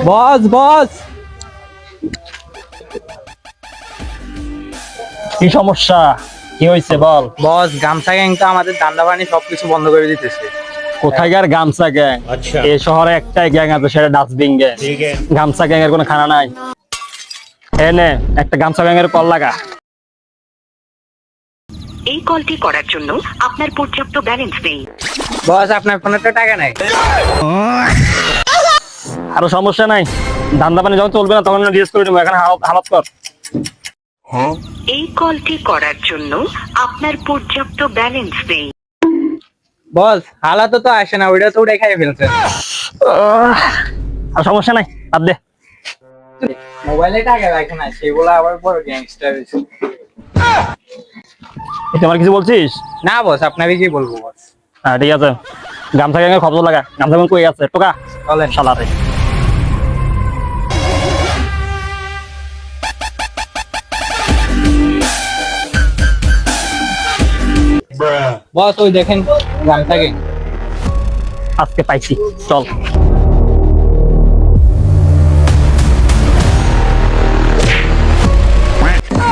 বস বস, কি সমস্যা? কি হয়েছে বল। বস গামছা গ্যাং তো আমাদের দান্দা বানি সবকিছু বন্ধ করে দিতেছে। কোথায়কার গামছা গ্যাং? আচ্ছা। এই শহরে একটাই গ্যাং আছে, সেটা ডাস্টবিন গ্যাং। ঠিক আছে। গামছা গ্যাং এর কোনো খানা নাই। এনে একটা গামছা গ্যাং এর কল লাগা। এই কলটি করার জন্য আপনার পর্যাপ্ত ব্যালেন্স নেই। বস আপনার ফোনে তো টাকা নাই। আরো সমস্যা নাই, ধান্দা পানি যখন চলবে না তখন রিলিজ করে দেবো। এখানে হালাত কর। এই কলটি করার জন্য আপনার পর্যাপ্ত ব্যালেন্স নেই। বস হালাতো তো আসে না, ওইটা তো উড়ে খাই ফেলছে। আর সমস্যা নাই, বাদ দে। মোবাইলে টাকা রাখে না, সেগুলো আবার বড় গ্যাংস্টার হয়েছে। তোমার কিছু বলছিস? না বস, আপনাকে কি বলবো বস। হ্যাঁ ঠিক আছে, গামছা গ্যাং এর খবর লাগা। গামছা গ্যাং কই আছে? টোকা চলেন। শালারে। বস ওই দেখেন গামছা গ্যাং। আজকে পাইছি, চল।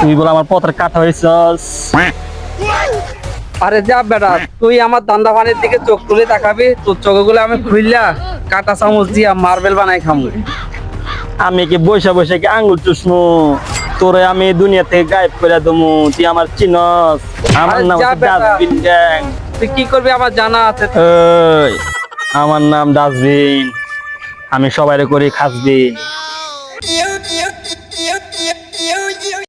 তুই বলে আমার পথের কাটা হয়েছস। আরে যা বেটা, তুই আমার দান্দা পানির দিকে চোখ তুলে তাকাবি, তোর চোখগুলো আমি খুললা কাটা চামচ দিয়া মার্বেল বানাই খামু। আমি কি বসে বসে কি আঙ্গুর চুষমু? তোরে আমি দুনিয়া থেকে গায়েব করে দেবো। তুই আমার চিনস? আমার আরে নাম যা হচ্ছে বেটা। Dustbin gang. তুই কি করবি আমার জানা আছে। এই, আমার নাম ডাস্টবিন। আমি সবাই করি খাসবিন।